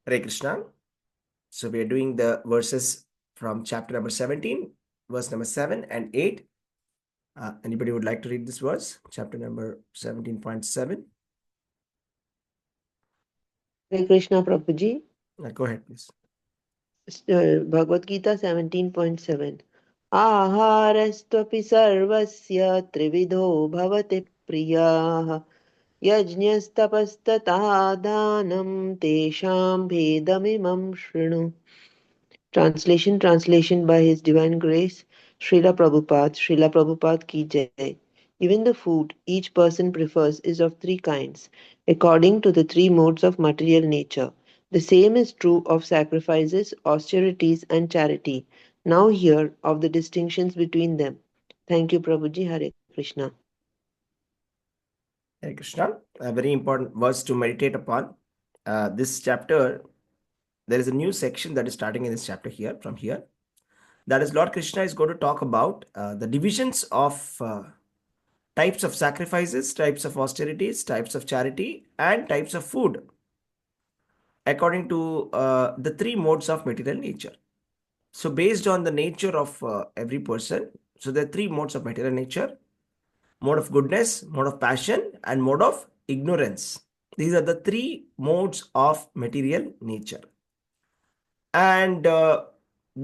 Hare Krishna. So we are doing the verses from chapter number 17, verse number 7 and 8. Anybody would like to read this verse? Chapter number 17.7. Hare Krishna Prabhuji. Go ahead, please. Bhagavad Gita 17.7. Aharastvapi sarvasya trividho bhavati priyaha yajñastapastata dhanam tesham bhedamimam shrinu. Translation by His Divine Grace, Srila Prabhupada ki jai. Even the food each person prefers is of three kinds, according to the three modes of material nature. The same is true of sacrifices, austerities, and charity. Now hear of the distinctions between them. Thank you, Prabhuji. Hare Krishna. Hare Krishna. A very important verse to meditate upon. This chapter, there is a new section that is starting in this chapter here, from here. That is, Lord Krishna is going to talk about the divisions of types of sacrifices, types of austerities, types of charity, and types of food, according to the three modes of material nature. So based on the nature of every person, so there are three modes of material nature: mode of goodness, mode of passion, and mode of ignorance. These are the three modes of material nature. And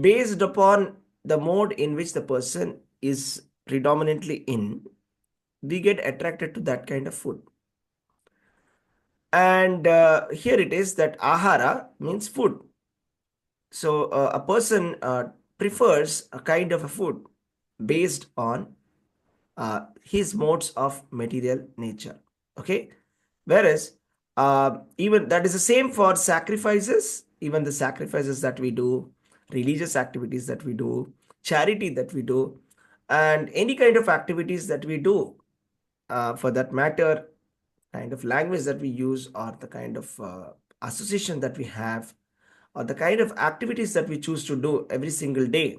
based upon the mode in which the person is predominantly in, we get attracted to that kind of food. And here it is that ahara means food. So a person prefers a kind of a food based on his modes of material nature. Okay. Whereas even that is the same for sacrifices, even the sacrifices that we do, religious activities that we do, charity that we do, and any kind of activities that we do, for that matter, kind of language that we use, or the kind of association that we have, or the kind of activities that we choose to do every single day,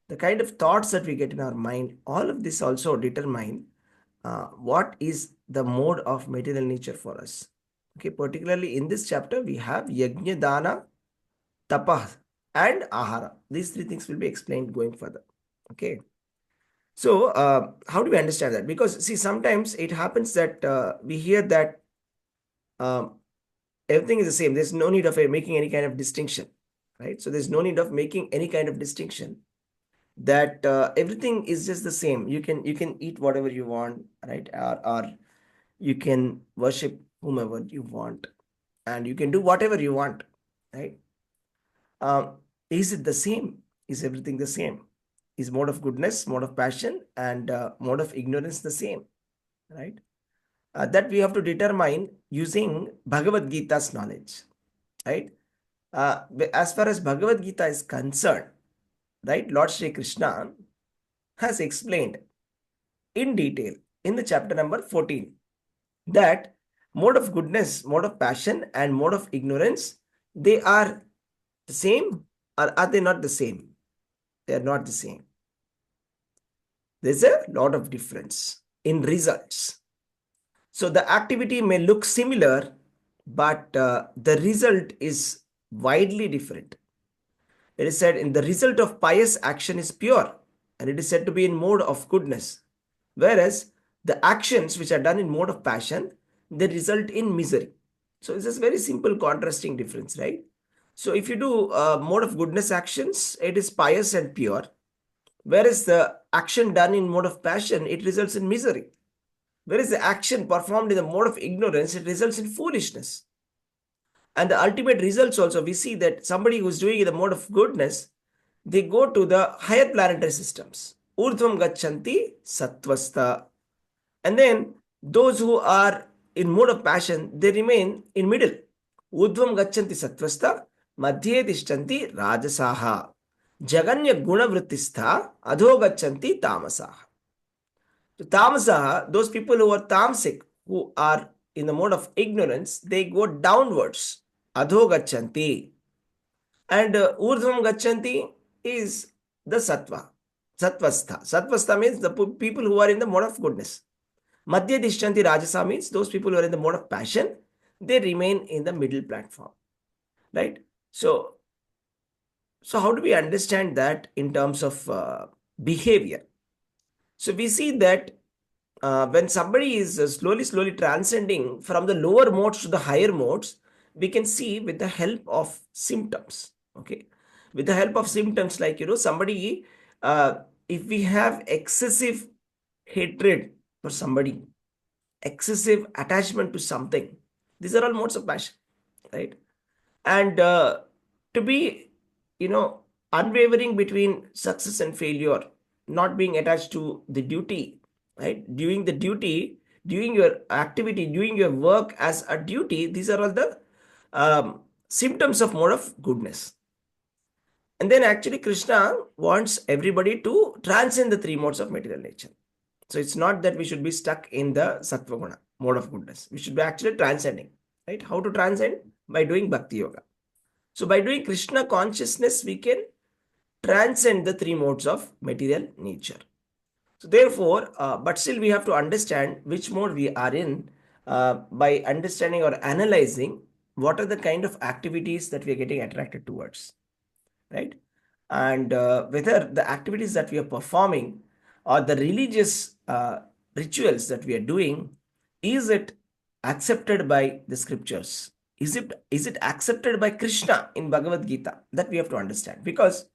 the kind of thoughts that we get in our mind, all of this also determine what is the mode of material nature for us. Okay, particularly in this chapter, we have yajna, dana, tapa, and ahara. These three things will be explained going further. Okay. So, how do we understand that? Because, see, sometimes it happens that we hear that everything is the same. There's no need of making any kind of distinction, right? So, there's no need of making any kind of distinction, that everything is just the same. You can eat whatever you want, right? Or you can worship whomever you want, and you can do whatever you want, right? Is it the same? Is everything the same? Is mode of goodness, mode of passion, and mode of ignorance the same, right? That we have to determine using Bhagavad Gita's knowledge, right? As far as Bhagavad Gita is concerned, right, Lord Shri Krishna has explained in detail in the chapter number 14 that mode of goodness, mode of passion, and mode of ignorance, they are the same, or are they not the same? They are not the same. There's a lot of difference in results. So the activity may look similar, but the result is widely different. It is said, in the result of pious action is pure, and it is said to be in mode of goodness. Whereas the actions which are done in mode of passion, they result in misery. So this is a very simple contrasting difference, right? So if you do mode of goodness actions, it is pious and pure. Whereas the action done in mode of passion, it results in misery. Whereas the action performed in the mode of ignorance, it results in foolishness. And the ultimate results also, we see that somebody who's doing in the mode of goodness, they go to the higher planetary systems. Urdhvam gachanti sattvasta. And then those who are in mode of passion, they remain in middle. Urdhvam gachanti sattvasta, madhye tishtanti rajasaha. Jaganya gunavrittistha adho gachanti tamasaha. So tamasaha, those people who are tamasic, who are in the mode of ignorance, they go downwards. Adho gachanti. And urdhvam gachanti is the sattva. Sattvastha. Sattvastha means the people who are in the mode of goodness. Madhya dishtanti rajasa means those people who are in the mode of passion, they remain in the middle platform. Right? So, how do we understand that in terms of behavior? So we see that when somebody is slowly transcending from the lower modes to the higher modes, we can see with the help of symptoms. Okay, with the help of symptoms, like somebody, if we have excessive hatred for somebody, excessive attachment to something, these are all modes of passion, right? And to be, unwavering between success and failure, not being attached to the duty, right? Doing the duty, doing your activity, doing your work as a duty, these are all the symptoms of mode of goodness. And then actually Krishna wants everybody to transcend the three modes of material nature. So it's not that we should be stuck in the sattva guna mode of goodness. We should be actually transcending, right? How to transcend? By doing bhakti yoga. So by doing Krishna consciousness, we can transcend the three modes of material nature. So therefore, but still we have to understand which mode we are in by understanding or analyzing what are the kind of activities that we are getting attracted towards, right? And whether the activities that we are performing or the religious rituals that we are doing, is it accepted by the scriptures? Is it accepted by Krishna in Bhagavad Gita? That we have to understand, because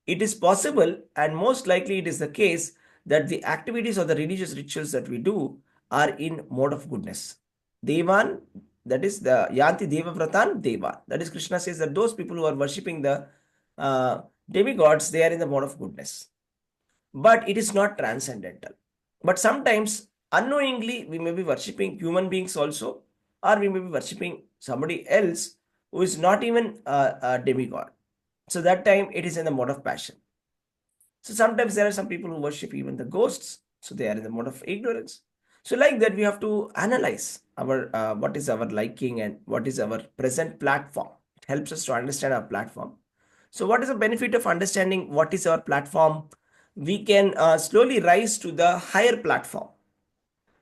it is possible, and most likely it is the case, that the activities or the religious rituals that we do are in mode of goodness. Devan, that is the Yanti Deva Vratan Deva. That is, Krishna says that those people who are worshipping the demigods, they are in the mode of goodness. But it is not transcendental. But sometimes unknowingly we may be worshipping human beings also, or we may be worshipping somebody else who is not even a demigod. So that time it is in the mode of passion. So sometimes there are some people who worship even the ghosts. So they are in the mode of ignorance. So like that, we have to analyze our what is our liking and what is our present platform. It helps us to understand our platform. So what is the benefit of understanding what is our platform? We can slowly rise to the higher platform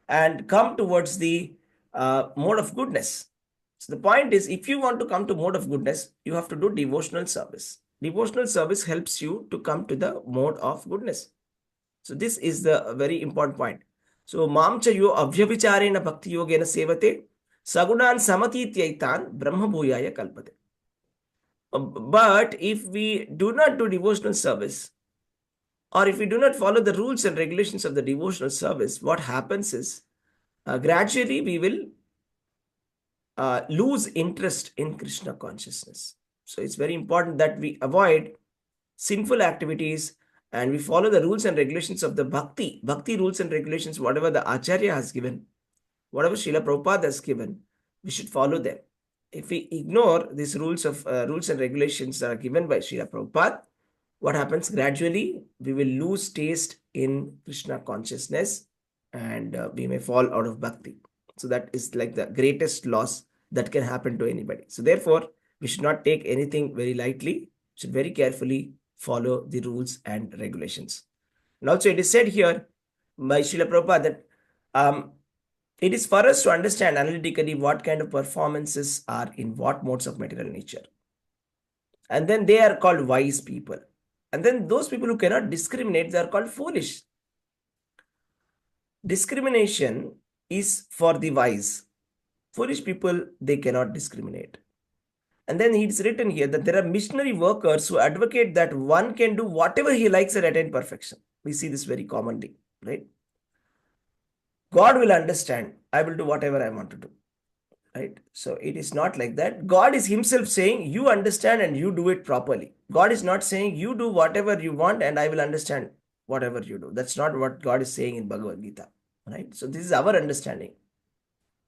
and come towards the mode of goodness. So the point is, if you want to come to mode of goodness, you have to do devotional service. Devotional service helps you to come to the mode of goodness. So this is the very important point. So mamcha yo avyavicharena bhakti yogena sevate sagunan samatityaitan brahma bhuyaya kalpate. But if we do not do devotional service, or if we do not follow the rules and regulations of the devotional service, what happens is gradually we will lose interest in Krishna consciousness. So it's very important that we avoid sinful activities and we follow the rules and regulations of the bhakti rules and regulations, whatever the Acharya has given, whatever Srila Prabhupada has given, we should follow them. If we ignore these rules and regulations that are given by Srila Prabhupada, what happens? Gradually we will lose taste in Krishna consciousness, and we may fall out of bhakti. So that is like the greatest loss that can happen to anybody. So therefore, we should not take anything very lightly, should very carefully follow the rules and regulations. And also it is said here by Srila Prabhupada that it is for us to understand analytically what kind of performances are in what modes of material nature. And then they are called wise people. And then those people who cannot discriminate, they are called foolish. Discrimination is for the wise. Foolish people, they cannot discriminate. And then it's written here that there are missionary workers who advocate that one can do whatever he likes and attain perfection. We see this very commonly, right? God will understand. I will do whatever I want to do, right? So it is not like that. God is himself saying, you understand and you do it properly. God is not saying, you do whatever you want and I will understand whatever you do. That's not what God is saying in Bhagavad Gita, right? So this is our understanding.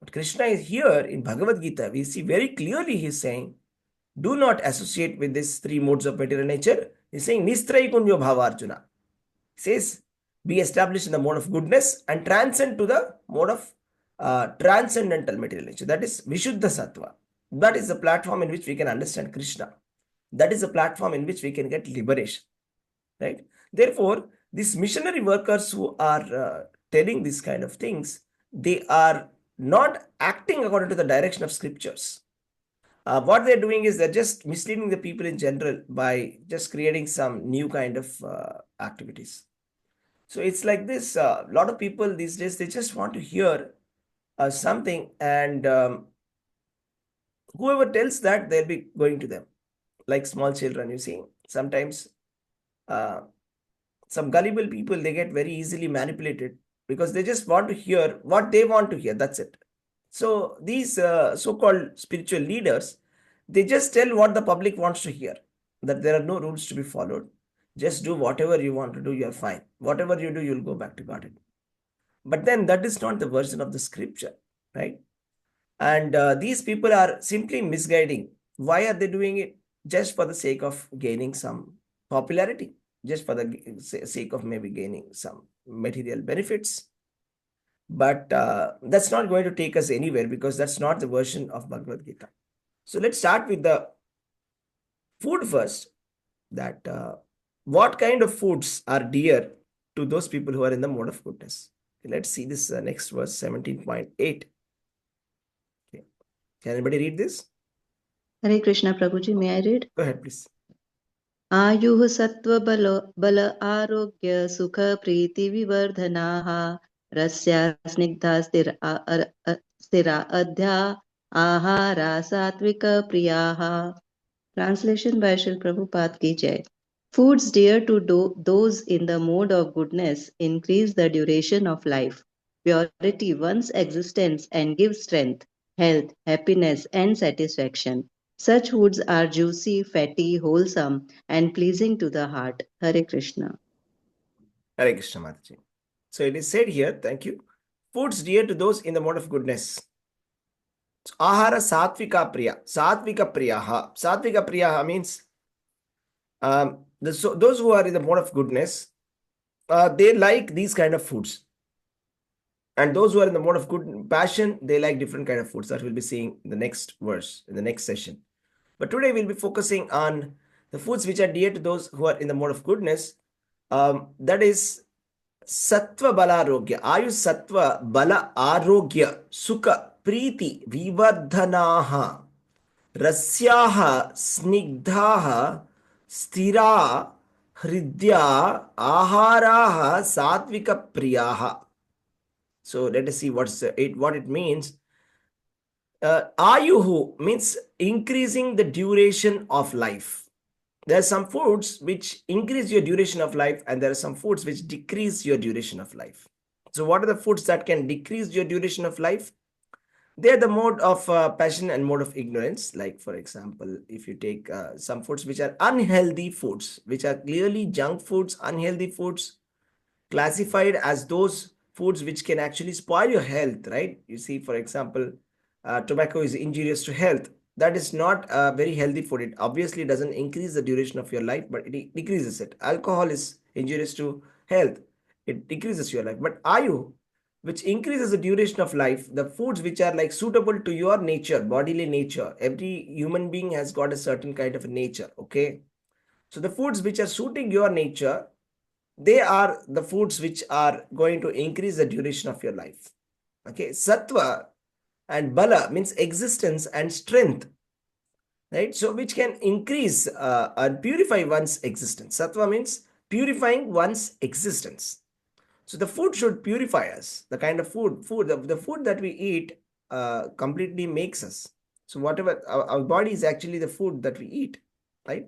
But Krishna is here in Bhagavad Gita. We see very clearly he's saying, do not associate with these three modes of material nature. He's saying, Nistrai Kunyo Bhava Arjuna. He says, be established in the mode of goodness and transcend to the mode of transcendental material nature. That is Vishuddha Sattva. That is the platform in which we can understand Krishna. That is the platform in which we can get liberation, right? Therefore, these missionary workers who are telling these kind of things, they are not acting according to the direction of scriptures. What they're doing is they're just misleading the people in general by just creating some new kind of activities. So it's like this. A lot of people these days, they just want to hear something, and whoever tells that, they'll be going to them. Like small children, you see, sometimes uh, some gullible people, they get very easily manipulated because they just want to hear what they want to hear. That's it. So these so-called spiritual leaders, they just tell what the public wants to hear, that there are no rules to be followed. Just do whatever you want to do, you're fine. Whatever you do, you'll go back to God. But then that is not the version of the scripture, right? And these people are simply misguiding. Why are they doing it? Just for the sake of gaining some popularity, just for the sake of maybe gaining some material benefits. But that's not going to take us anywhere, because that's not the version of Bhagavad Gita. So let's start with the food first. That what kind of foods are dear to those people who are in the mode of goodness. Let's see this next verse, 17.8. Okay. Can anybody read this? Hare Krishna Prabhuji, may I read? Go ahead, please. आयुः सत्त्वबल बल आरोग्य सुख प्रीति विवर्धनाः Russia Snigdha स्थिरा अध्या आहारा सात्विक प्रियाः. Translation by Srila Prabhupada ki Jai. Foods dear to those in the mode of goodness increase the duration of life, purity one's existence, and give strength, health, happiness, and satisfaction. Such foods are juicy, fatty, wholesome, and pleasing to the heart. Hare Krishna. Hare Krishna Mataji. So it is said here, thank you. Foods dear to those in the mode of goodness. So, ahara satvika priya. Satvika priyaha. Satvika priyaha means those who are in the mode of goodness, they like these kind of foods. And those who are in the mode of good passion, they like different kind of foods. That we'll be seeing in the next verse, in the next session. But today we'll be focusing on the foods which are dear to those who are in the mode of goodness. That is Sattva Bala Arogya. Ayu Sattva Bala Arogya Sukha Preeti Vivardhanaha Rasyaha Snigdhaha Sthira Hridya Aharaha Satvika Priyaha. So let us see what it means. Ayuhu means increasing the duration of life. There are some foods which increase your duration of life, and there are some foods which decrease your duration of life. So what are the foods that can decrease your duration of life? They are the mode of passion and mode of ignorance. Like, for example, if you take some foods which are unhealthy foods, which are clearly junk foods, unhealthy foods, classified as those foods which can actually spoil your health, right? You see, for example, tobacco is injurious to health. That is not a very healthy food. It obviously doesn't increase the duration of your life, but it decreases it. Alcohol is injurious to health. It decreases your life. But ayu, which increases the duration of life, the foods which are like suitable to your nature, bodily nature. Every human being has got a certain kind of nature, okay? So the foods which are suiting your nature, they are the foods which are going to increase the duration of your life. Okay, sattva and bala means existence and strength, right? So which can increase and purify one's existence. Sattva means purifying one's existence. So the food should purify us. The kind of the food that we eat completely makes us. So whatever our body is actually the food that we eat, right?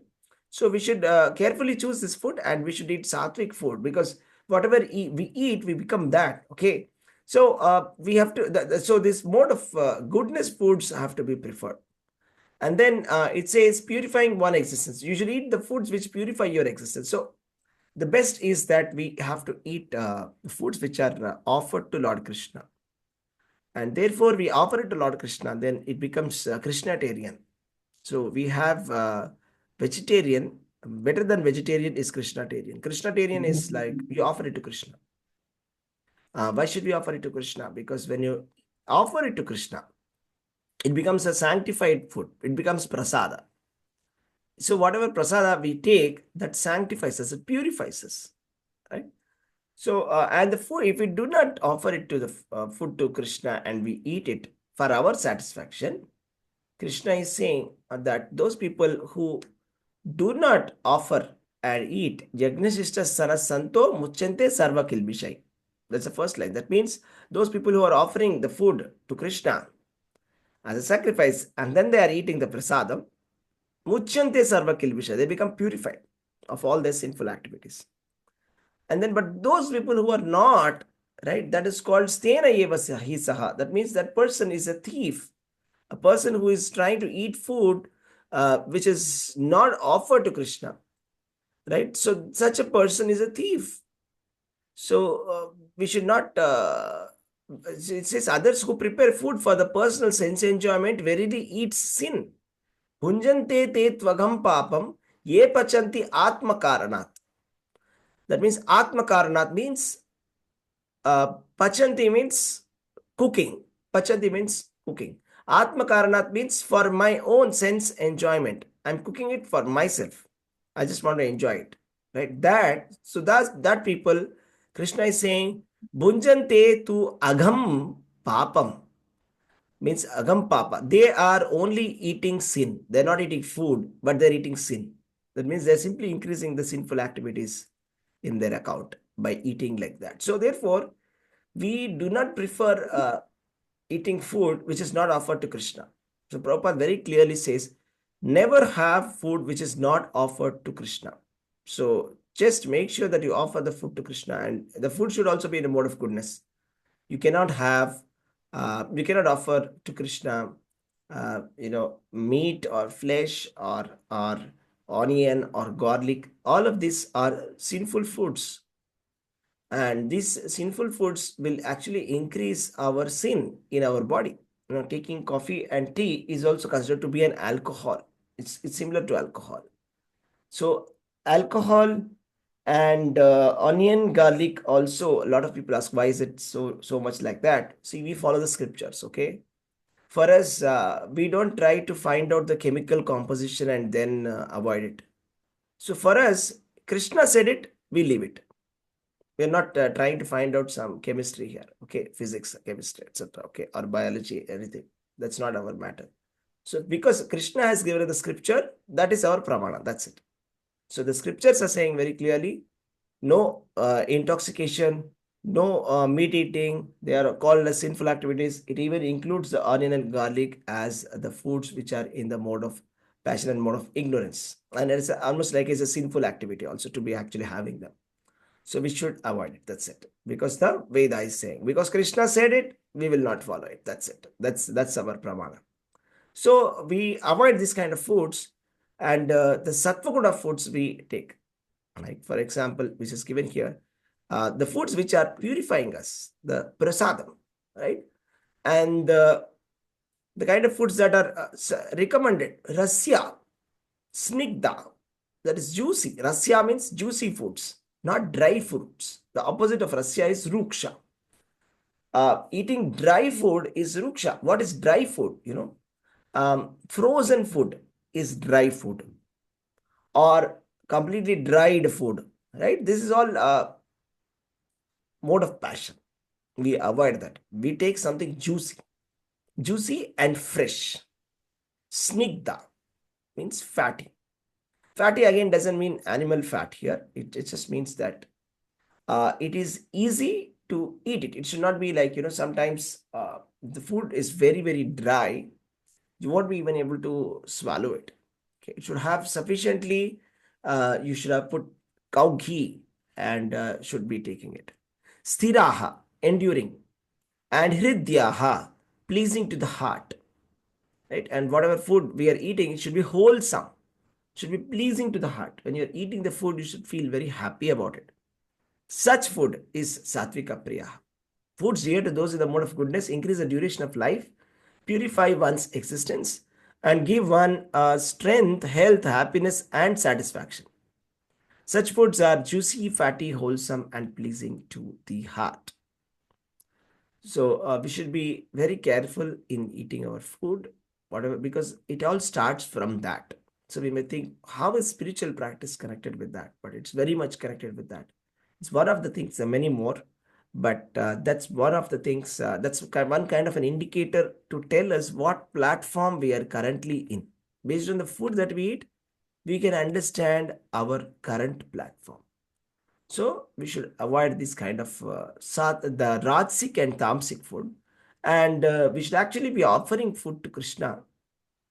So we should carefully choose this food, and we should eat sattvic food, because whatever we eat, we become that. Okay. So we have to. So this mode of goodness foods have to be preferred. And then it says purifying one existence. You should eat the foods which purify your existence. So the best is that we have to eat foods which are offered to Lord Krishna. And therefore we offer it to Lord Krishna, then it becomes Krishnatarian. So we have vegetarian. Better than vegetarian is Krishnatarian. Krishnatarian is like you offer it to Krishna. Why should we offer it to Krishna? Because when you offer it to Krishna, it becomes a sanctified food. It becomes prasada. So whatever prasada we take, that sanctifies us, it purifies us, right? So and the food, if we do not offer it to the food to Krishna and we eat it for our satisfaction, Krishna is saying that those people who do not offer and eat Yagnashishta Sana Santo Muchante Sarva Kilbishai. That's the first line. That means those people who are offering the food to Krishna as a sacrifice and then they are eating the prasadam, Muchante Sarva Kilbishai. They become purified of all their sinful activities. And then, but those people who are not, right, that is called Stena Eva Hisaha. That means that person is a thief, a person who is trying to eat food which is not offered to Krishna, right? So such a person is a thief. So we should not, it says, others who prepare food for the personal sense enjoyment verily eats sin. Bhunjante te tvagam papam ye pachanti atma karanat. That means atma karanat means pachanti means cooking. Pachanti means cooking. Atma karanat means for my own sense enjoyment. I'm cooking it for myself. I just want to enjoy it. Right? That people, Krishna is saying, Bhunjante tu agam papam. Means agam papa. They are only eating sin. They're not eating food, but they're eating sin. That means they're simply increasing the sinful activities in their account by eating like that. So therefore, we do not prefer eating food which is not offered to Krishna. So Prabhupada very clearly says, never have food which is not offered to Krishna. So just make sure that you offer the food to Krishna, and the food should also be in a mode of goodness. You cannot offer to Krishna, meat or flesh or onion or garlic. All of these are sinful foods. And these sinful foods will actually increase our sin in our body. Taking coffee and tea is also considered to be an alcohol. It's similar to alcohol. So alcohol and onion, garlic also, a lot of people ask, why is it so much like that? See, we follow the scriptures, okay? For us, we don't try to find out the chemical composition and then avoid it. So for us, Krishna said it, we leave it. We're not trying to find out some chemistry here, okay? Physics, chemistry, etc., okay? Or biology, anything. That's not our matter. So because Krishna has given the scripture, that is our pramana, that's it. So the scriptures are saying very clearly, no intoxication, no meat eating. They are called as sinful activities. It even includes the onion and garlic as the foods which are in the mode of passion and mode of ignorance. And it's almost like it's a sinful activity also to be actually having them. So we should avoid it. That's it. Because the Veda is saying, because Krishna said it, we will not follow it. That's it. That's our pramana. So we avoid this kind of foods, and the sattva guna foods we take. Like for example, which is given here, the foods which are purifying us, the prasadam, right? And the kind of foods that are recommended, rasya, snigdha, that is juicy. Rasya means juicy foods, not dry foods. The opposite of rasya is ruksha. Eating dry food is ruksha. What is dry food? Frozen food is dry food, or completely dried food, right? This is all mode of passion. We avoid that. We take something juicy and fresh. Snigdha means fatty. Fatty again doesn't mean animal fat here. It just means that it is easy to eat it. It should not be like, sometimes the food is very, very dry. You won't be even able to swallow it. Okay. It should have sufficiently, you should have put cow ghee and should be taking it. Sthiraha, enduring, and hridyaha, pleasing to the heart. Right? And whatever food we are eating, it should be wholesome, should be pleasing to the heart. When you're eating the food, you should feel very happy about it. Such food is Satvika Priya. Foods dear to those in the mode of goodness increase the duration of life, purify one's existence, and give one strength, health, happiness, and satisfaction. Such foods are juicy, fatty, wholesome, and pleasing to the heart. So we should be very careful in eating our food, whatever, because it all starts from that. So we may think, how is spiritual practice connected with that? But it's very much connected with that. It's one of the things. There are many more. But that's one of the things, that's one kind of an indicator to tell us what platform we are currently in. Based on the food that we eat, we can understand our current platform. So we should avoid this kind of the Rajasic and Tamasic food. And we should actually be offering food to Krishna.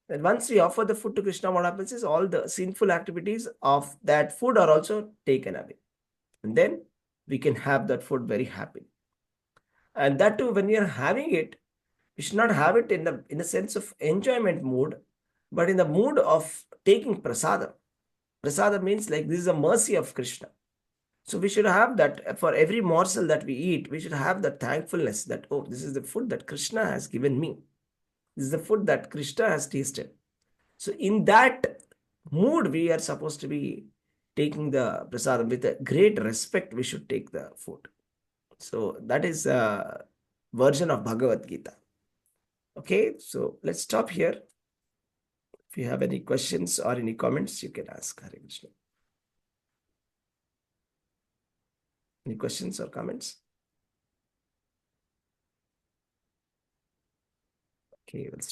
And once we offer the food to Krishna, what happens is all the sinful activities of that food are also taken away. And then we can have that food very happy. And that too, when we are having it, we should not have it in the sense of enjoyment mood, but in the mood of taking prasada. Prasada means like this is a mercy of Krishna. So we should have that for every morsel that we eat, we should have that thankfulness that, oh, this is the food that Krishna has given me. This is the food that Krishna has tasted. So in that mood, we are supposed to be taking the prasadam with a great respect. We should take the food. So that is a version of Bhagavad Gita. Okay, so let's stop here. If you have any questions or any comments, you can ask. Hare Krishna. Any questions or comments? Okay, let's